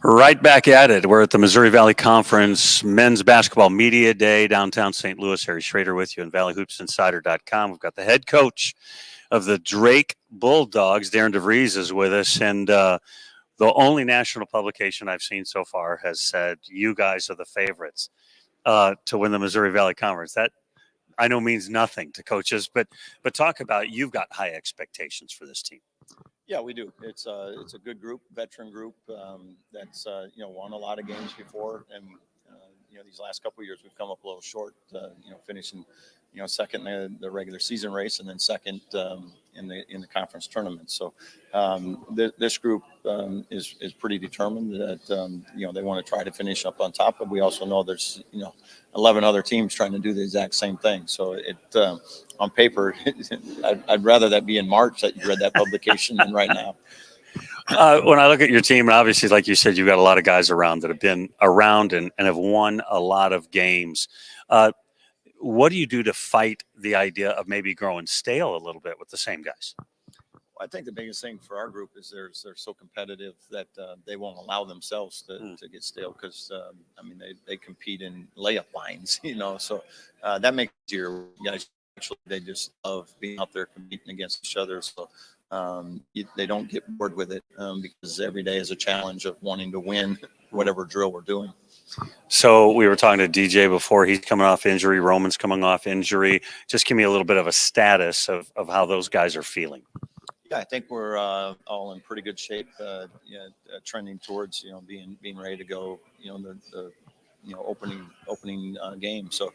Right back at it. We're at the Missouri Valley Conference Men's Basketball Media Day, downtown St. Louis. Harry Schrader with you on ValleyHoopsInsider.com. We've got the head coach of the Drake Bulldogs, Darian DeVries, is with us. And the only national publication I've seen so far has said you guys are the favorites to win the Missouri Valley Conference. That I know means nothing to coaches, but talk about you've got high expectations for this team. Yeah, we do. It's a good group, veteran group that's won a lot of games before, and these last couple of years we've come up a little short. Finishing second in the regular season race, and then second in the conference tournament. So this group is pretty determined that they want to try to finish up on top. But we also know there's 11 other teams trying to do the exact same thing. So it on paper, I'd rather that be in March that you read that publication than right now. When I look at your team, and obviously, like you said, you've got a lot of guys around that have been around and have won a lot of games. What do you do to fight the idea of maybe growing stale a little bit with the same guys? I think the biggest thing for our group is they're so competitive that they won't allow themselves to get stale because, they compete in layup lines, so that makes it easier. Guys, actually, they just love being out there competing against each other. So they don't get bored with it because every day is a challenge of wanting to win whatever drill we're doing. So we were talking to DJ before. He's coming off injury. Roman's coming off injury. Just give me a little bit of a status of how those guys are feeling. Yeah, I think we're all in pretty good shape. Trending towards being ready to go. The opening game. So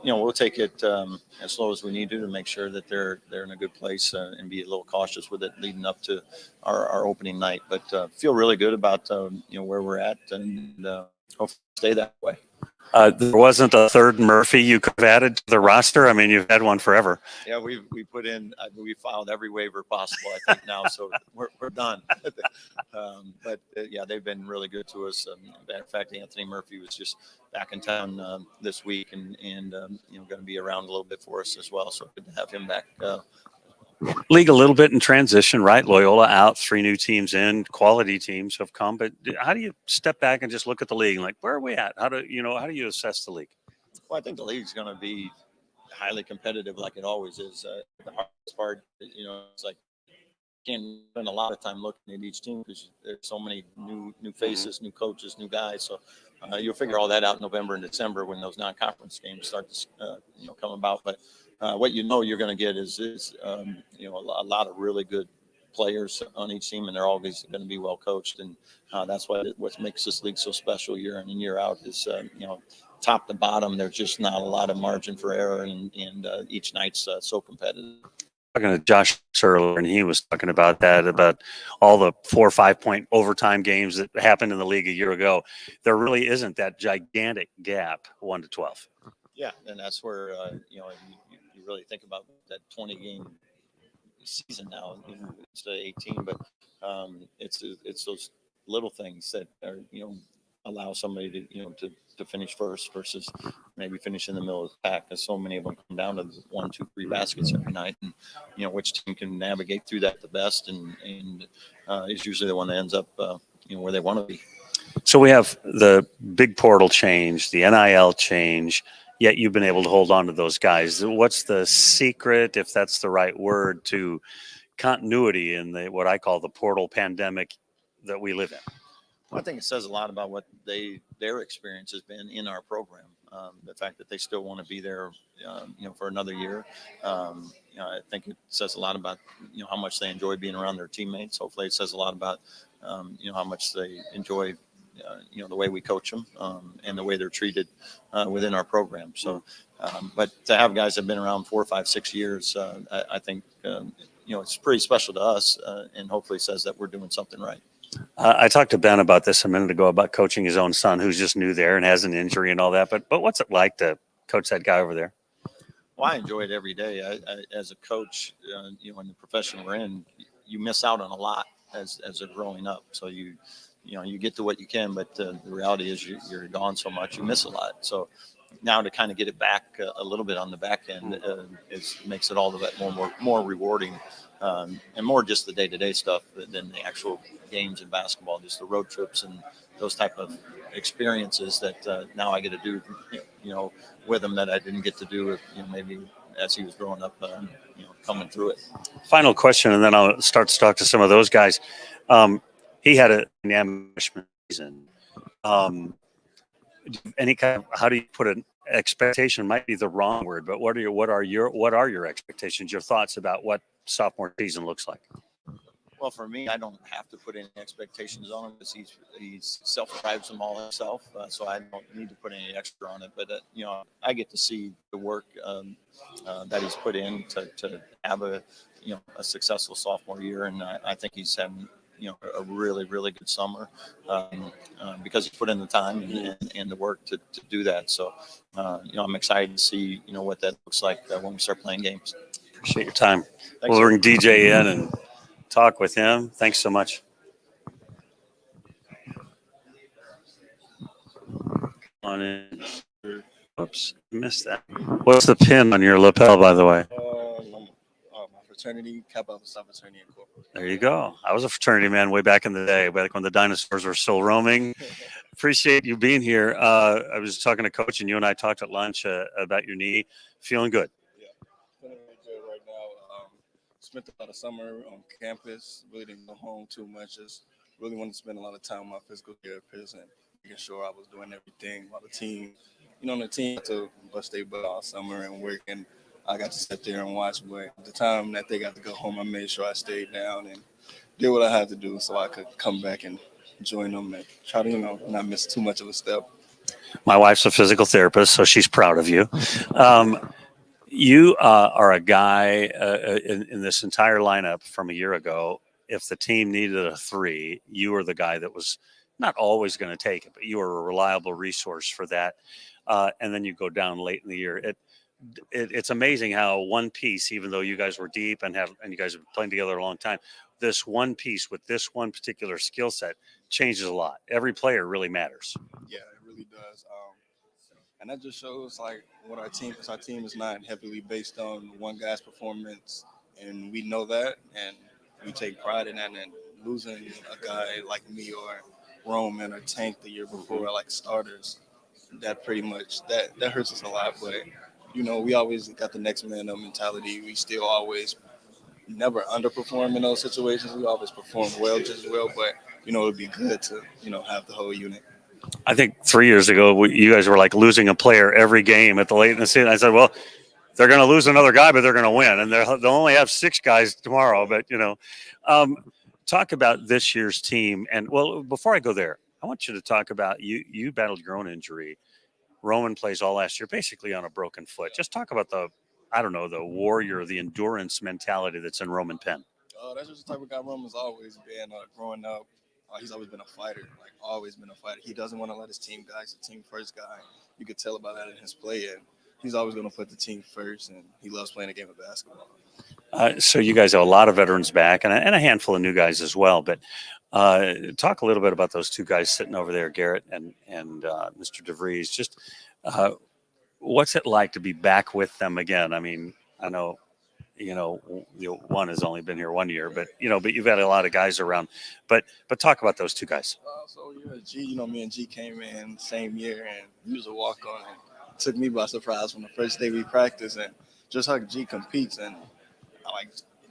we'll take it as slow as we need to make sure that they're in a good place and be a little cautious with it leading up to our opening night. But feel really good about where we're at and hopefully stay that way. There wasn't a third Murphy you could have added to the roster. I mean, you've had one forever. Yeah, we put in. We filed every waiver possible. I think now, so we're done. But they've been really good to us. Matter of fact, Anthony Murphy was just back in town this week, and going to be around a little bit for us as well. So good to have him back. League a little bit in transition, right? Loyola out, 3 new teams in, quality teams have come. But how do you step back and just look at the league? Like, where are we at? How do you assess the league? Well, I think the league's going to be highly competitive, like it always is. The hardest part, it's like you can't spend a lot of time looking at each team because there's so many new faces, new coaches, new guys. So you'll figure all that out in November and December when those non-conference games start to come about. But what you're going to get is a lot of really good players on each team, and they're always going to be well coached, and that's what makes this league so special year in and year out is top to bottom. There's just not a lot of margin for error, and each night's so competitive. Talking to Josh earlier, and he was talking about all the 4 or 5 point overtime games that happened in the league a year ago. There really isn't that gigantic gap, 1 to 12. Yeah, and that's where you really think about that 20 game season now instead of 18, but it's those little things that are allow somebody to finish first versus maybe finish in the middle of the pack, because so many of them come down to 1, 2, 3 baskets every night, and which team can navigate through that the best and is usually the one that ends up where they want to be. So we have the big portal change, the NIL change, yet you've been able to hold on to those guys. What's the secret, if that's the right word, to continuity in what I call the portal pandemic that we live in? Well, I think it says a lot about what their experience has been in our program. The fact that they still want to be there, for another year. I think it says a lot about how much they enjoy being around their teammates. Hopefully, it says a lot about how much they enjoy the way we coach them and the way they're treated within our program. So, but to have guys that have been around 4, 5, 6 years, I think it's pretty special to us, and hopefully says that we're doing something right. I talked to Ben about this a minute ago about coaching his own son, who's just new there and has an injury and all that. But what's it like to coach that guy over there? Well, I enjoy it every day. I as a coach, in the profession we're in, you miss out on a lot as they're growing up. So you get to what you can, but the reality is you're gone so much, you miss a lot. So now to kind of get it back a little bit on the back end makes it all the bit more rewarding, and more just the day-to-day stuff than the actual games in basketball, just the road trips and those type of experiences that now I get to do, with him that I didn't get to do, maybe as he was growing up, coming through it. Final question, and then I'll start to talk to some of those guys. He had a dynamic freshman season. Any kind of, how do you put an expectation? Might be the wrong word, but what are your expectations? Your thoughts about what sophomore season looks like? Well, for me, I don't have to put any expectations on him because he's self-drives them all himself, so I don't need to put any extra on it. But I get to see the work that he's put in to have a successful sophomore year, and I think he's having a really, really good summer because he put in the time and the work to do that. So I'm excited to see what that looks like when we start playing games. Appreciate your time. Thanks, we'll bring DJ in and talk with him. Thanks so much. On in. Oops, missed that. What's the pin on your lapel, by the way? My fraternity, Kappa Alpha Psi Fraternity Incorporated. There you go. I was a fraternity man way back in the day, back when the dinosaurs were still roaming. Appreciate you being here. I was talking to Coach, and you and I talked at lunch about your knee. Feeling good? Yeah, feeling really good right now. Spent a lot of summer on campus. Really didn't go home too much. Just really wanted to spend a lot of time with my physical therapist and making sure I was doing everything while the team, the team had to bust their butt all summer and work, and I got to sit there and watch. But the time that they got to go home, I made sure I stayed down and did what I had to do so I could come back and join them and try to, not miss too much of a step. My wife's a physical therapist, so she's proud of you. You are a guy in this entire lineup from a year ago. If the team needed a 3, you were the guy that was not always going to take it, but you were a reliable resource for that. And then you go down late in the year. It's amazing how one piece, even though you guys were deep and you guys have been playing together a long time, this one piece with this one particular skill set changes a lot. Every player really matters. Yeah, it really does. And that just shows what our team, because our team is not heavily based on one guy's performance, and we know that, and we take pride in that. And losing a guy like me or Roman or Tank the year before, like starters, that pretty much that hurts us a lot. But we always got the next man up mentality. We still always never underperform in those situations. We always perform well, just well. But it would be good to have the whole unit. I think 3 years ago, you guys were like losing a player every game at the late in the season. I said, well, they're going to lose another guy, but they're going to win. And they'll only have 6 guys tomorrow. But, talk about this year's team. And, well, before I go there, I want you to talk about you battled your own injury. Roman plays all last year, basically on a broken foot. Just talk about the warrior, the endurance mentality that's in Roman Penn. That's just the type of guy Roman's always been. Growing up, he's always been a fighter, always been a fighter. He doesn't want to let his team guy. He's a team first guy. You could tell about that in his play, and he's always going to put the team first, and he loves playing a game of basketball. So you guys have a lot of veterans back and a handful of new guys as well. But talk a little bit about those 2 guys sitting over there, Garrett and Mr. DeVries. Just what's it like to be back with them again? I mean, I know, one has only been here 1 year, but you've had a lot of guys around. But talk about those 2 guys. G, me and G came in the same year, and he was a walk-on. It took me by surprise from the first day we practiced, and just how G competes. And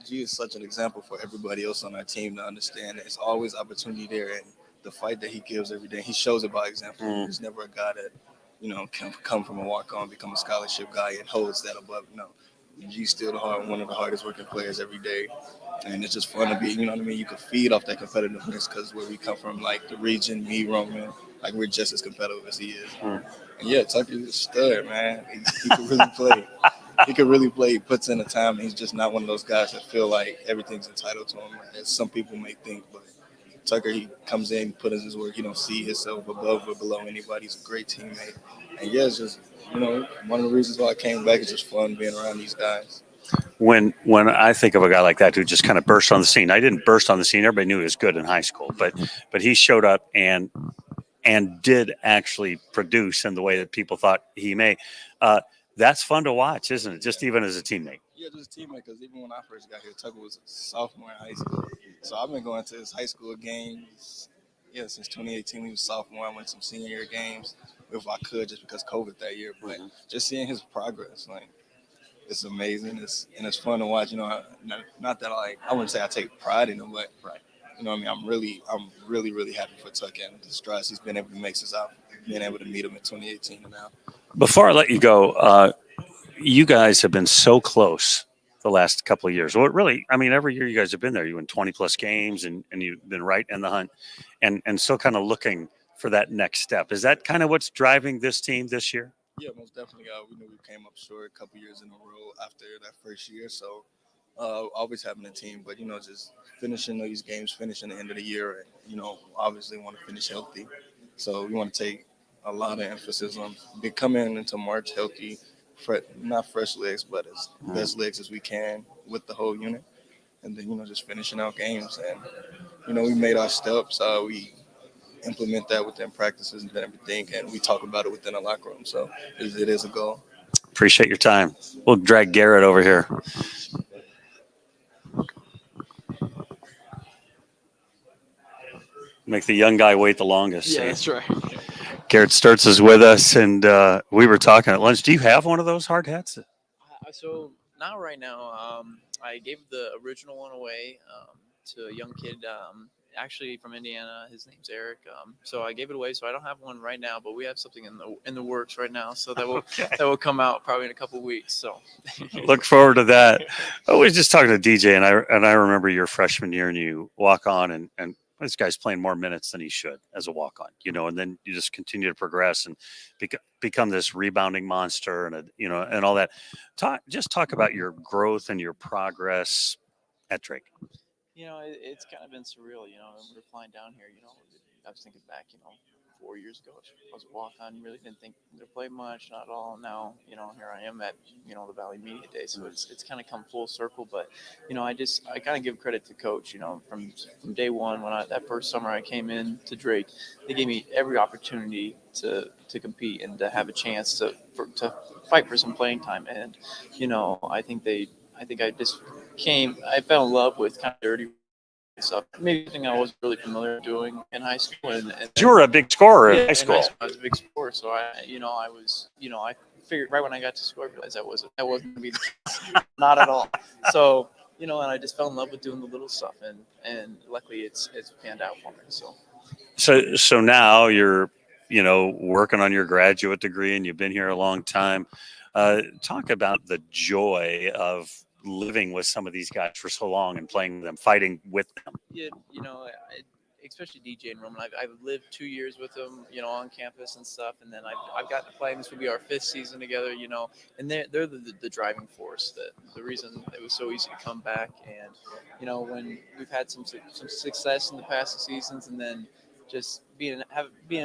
G is such an example for everybody else on our team to understand. There's always opportunity there, and the fight that he gives every day, he shows it by example. He's never a guy that, can come from a walk-on, become a scholarship guy, and holds that above. G's still one of the hardest working players every day, and it's just fun to be. You can feed off that competitiveness because where we come from, the region, me, Roman, we're just as competitive as he is. And yeah, Tucker's a stud, man. He can really play. He can really play. He puts in the time, and he's just not one of those guys that feel like everything's entitled to him, as some people may think. But Tucker, he comes in, put in his work. He don't see himself above or below anybody. He's a great teammate. And yeah, it's just, one of the reasons why I came back is just fun being around these guys. When I think of a guy like that who just kind of burst on the scene, I didn't burst on the scene. Everybody knew he was good in high school, but he showed up and and did actually produce in the way that people thought he may. That's fun to watch, isn't it? Just even as a teammate. Yeah, just a teammate. Because even when I first got here, Tucker was a sophomore in high school. So I've been going to his high school games. Yeah, since 2018, he was sophomore. I went to some senior year games if I could, just because COVID that year. But just seeing his progress, like, it's amazing. It's fun to watch. You know, not that I wouldn't say I take pride in him, but you know what I mean. I'm really happy for Tucker and the strides he's been able to make since I've been able to meet him in 2018 and now. Before I let you go, you guys have been so close the last couple of years. Well, really, I mean, every year you guys have been there. You win 20 plus games, and you've been right in the hunt, and still kind of looking for that next step. Is that kind of what's driving this team this year? Yeah, most definitely. We knew we came up short a couple years in a row after that first year. So always having a team, but you know, just finishing these games, finishing the end of the year, and you know, obviously want to finish healthy. So we want to take a lot of emphasis on coming into March healthy, not fresh legs, but as best legs as we can with the whole unit, and then you know, just finishing out games. And you know, we made our steps. We implement that within practices and everything, and we talk about it within the locker room. So it is a goal. Appreciate your time. We'll drag Garrett over here. Make the young guy wait the longest. Yeah, that's right. Garrett Sturts is with us, and we were talking at lunch. Do you have one of those hard hats? So not right now. I gave the original one away to a young kid, actually from Indiana. His name's Eric. So I gave it away. So I don't have one right now, but we have something in the works right now. So that will that will come out probably in a couple of weeks. So look forward to that. I was just talking to DJ, and I remember your freshman year, and you walk on, and this guy's playing more minutes than he should as a walk-on, you know, and then you just continue to progress and become this rebounding monster, and you know, and all that. Talk about your growth and your progress at Drake. You know, it's kind of been surreal. You know, we're flying down here. You know, I was thinking back. You know, 4 years ago, I was a walk-on. Really didn't think to play much, not at all. Now, you know, here I am at the Valley Media Day. So it's kind of come full circle. But you know, I kind of give credit to Coach. You know, from day one when that first summer I came in to Drake, they gave me every opportunity to compete and to have a chance to fight for some playing time. And you know, I fell in love with kind of dirty stuff. Maybe something I wasn't really familiar with doing in high school. And you were a big scorer in high school. I was a big scorer, so I figured right when I got to school, I realized that wasn't going to be the case. Not at all. So you know, and I just fell in love with doing the little stuff, and luckily it's panned out for me. So now you're working on your graduate degree, and you've been here a long time. Talk about the joy of living with some of these guys for so long and playing with them, fighting with them. Yeah, you know, especially DJ and Roman. I've lived 2 years with them, you know, on campus and stuff, and then I've gotten to play. This will be our 5th season together, you know, and they're the driving force, the reason it was so easy to come back. And you know, when we've had some success in the past seasons, and then just being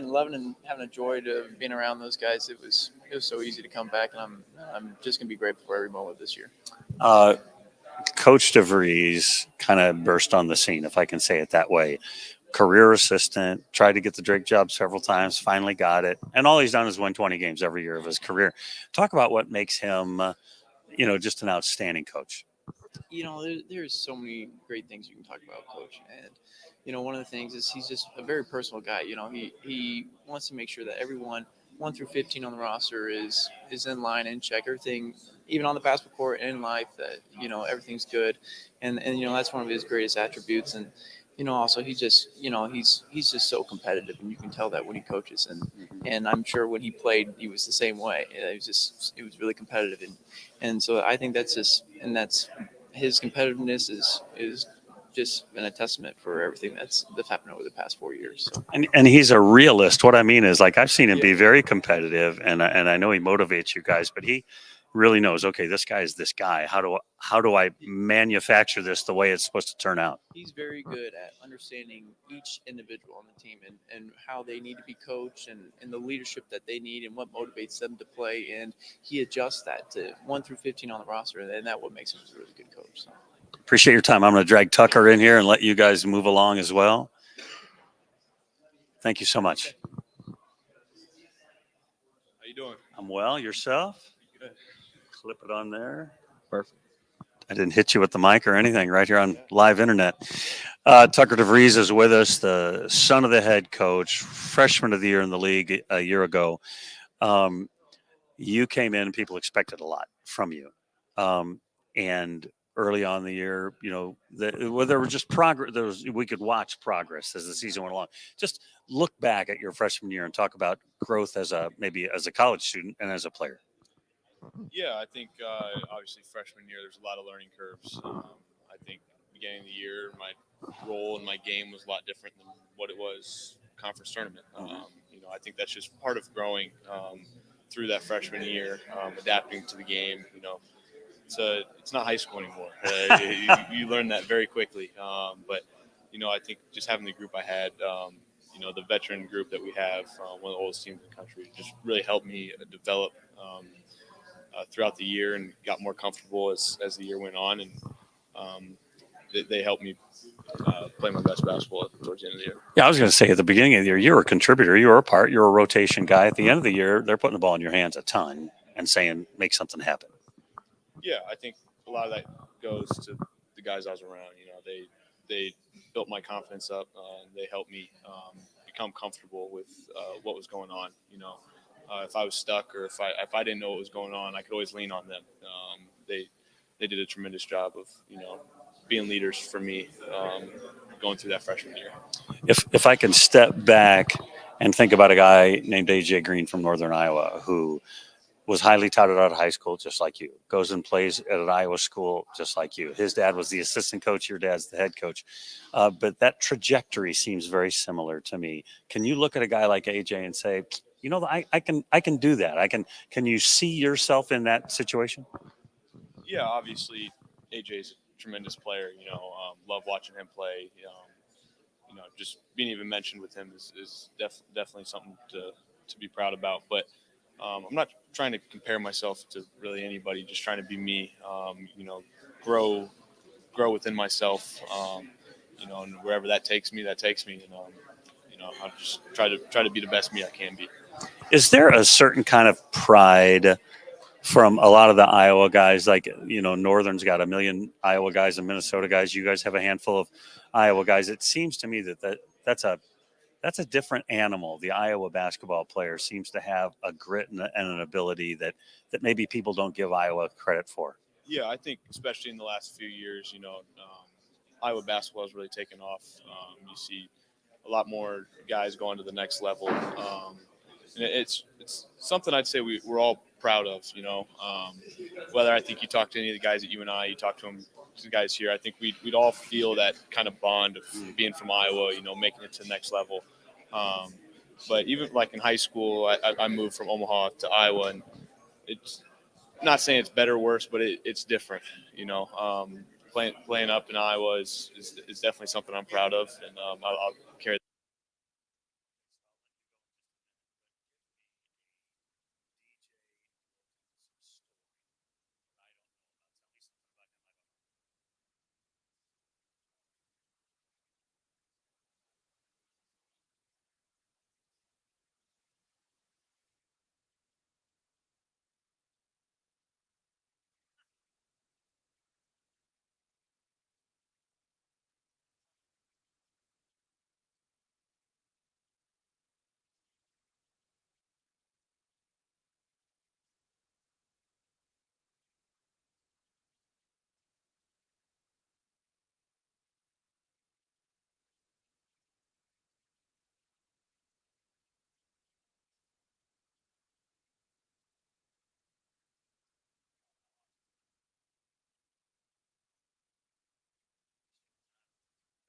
loving and having a joy to being around those guys, it was so easy to come back, and I'm just gonna be grateful for every moment this year. Coach DeVries kind of burst on the scene, if I can say it that way. Career assistant, tried to get the Drake job several times, finally got it, and all he's done is win 20 games every year of his career. Talk about what makes him, just an outstanding coach. You know, there's so many great things you can talk about Coach, and you know, one of the things is he's just a very personal guy. You know, he wants to make sure that everyone 1 through 15 on the roster is in line and check everything, even on the basketball court and in life, that you know everything's good, and you know that's one of his greatest attributes. And you know, also he's just just so competitive, and you can tell that when he coaches, and I'm sure when he played he was the same way. It was really competitive, and so I think that's his competitiveness is just been a testament for everything that's happened over the past 4 years. So. And he's a realist. What I mean is, like, I've seen him be very competitive, and I know he motivates you guys, but he really knows, okay, this guy is this guy. How do I manufacture this the way it's supposed to turn out? He's very good at understanding each individual on the team and how they need to be coached and the leadership that they need and what motivates them to play. And he adjusts that to 1 through 15 on the roster, and that's what makes him a really good coach. So. Appreciate your time. I'm going to drag Tucker in here and let you guys move along as well. Thank you so much. you doing? I'm well. Yourself? Good. Clip it on there. Perfect. I didn't hit you with the mic or anything right here on live internet. Tucker DeVries is with us, the son of the head coach, freshman of the year in the league a year ago. You came in, people expected a lot from you. And early on in the year, there was just progress. We could watch progress as the season went along. Just look back at your freshman year and talk about growth maybe as a college student and as a player. Yeah, I think obviously freshman year there's a lot of learning curves. I think beginning of the year my role in my game was a lot different than what it was conference tournament. I think that's just part of growing through that freshman year, adapting to the game. It's not high school anymore. You learn that very quickly. But I think just having the group I had, the veteran group that we have, one of the oldest teams in the country, just really helped me develop throughout the year and got more comfortable as the year went on. And they helped me play my best basketball towards the end of the year. Yeah, I was going to say at the beginning of the year, you were a contributor, you were a part, you're a rotation guy. At the end of the year, they're putting the ball in your hands a ton and saying, make something happen. Yeah, I think a lot of that goes to the guys I was around. They built my confidence up and they helped me become comfortable with what was going on. If I was stuck or if I didn't know what was going on, I could always lean on them. They did a tremendous job of being leaders for me going through that freshman year. If I can step back and think about a guy named AJ Green from Northern Iowa who was highly touted out of high school, just like you, goes and plays at an Iowa school, just like you. His dad was the assistant coach, your dad's the head coach. But that trajectory seems very similar to me. Can you look at a guy like AJ and say, I can do that. Can you see yourself in that situation? Yeah, obviously AJ's a tremendous player. Love watching him play. Just being even mentioned with him is definitely something to be proud about. But I'm not trying to compare myself to really anybody. Just trying to be me. Grow within myself. And wherever that takes me, that takes me. I'll just try to be the best me I can be. Is there a certain kind of pride from a lot of the Iowa guys? Like, Northern's got a million Iowa guys and Minnesota guys. You guys have a handful of Iowa guys. It seems to me that's a different animal. The Iowa basketball player seems to have a grit and an ability that maybe people don't give Iowa credit for. Yeah, I think especially in the last few years, Iowa basketball has really taken off. You see a lot more guys going to the next level. And it's something I'd say we're all proud of, whether I think you talk to any of the guys at UNI, you talk to the guys here, I think we'd all feel that kind of bond of being from Iowa, making it to the next level. But even like in high school, I moved from Omaha to Iowa, and it's not saying it's better or worse, but it's different, playing up in Iowa is definitely something I'm proud of, and I'll carry.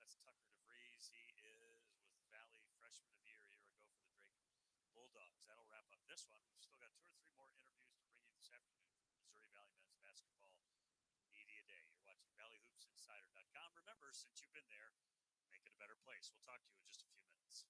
That's Tucker DeVries. He is with Valley Freshman of the Year a year ago for the Drake Bulldogs. That'll wrap up this one. We've still got 2 or 3 more interviews to bring you this afternoon from Missouri Valley Men's Basketball Media Day. You're watching ValleyHoopsInsider.com. Remember, since you've been there, make it a better place. We'll talk to you in just a few minutes.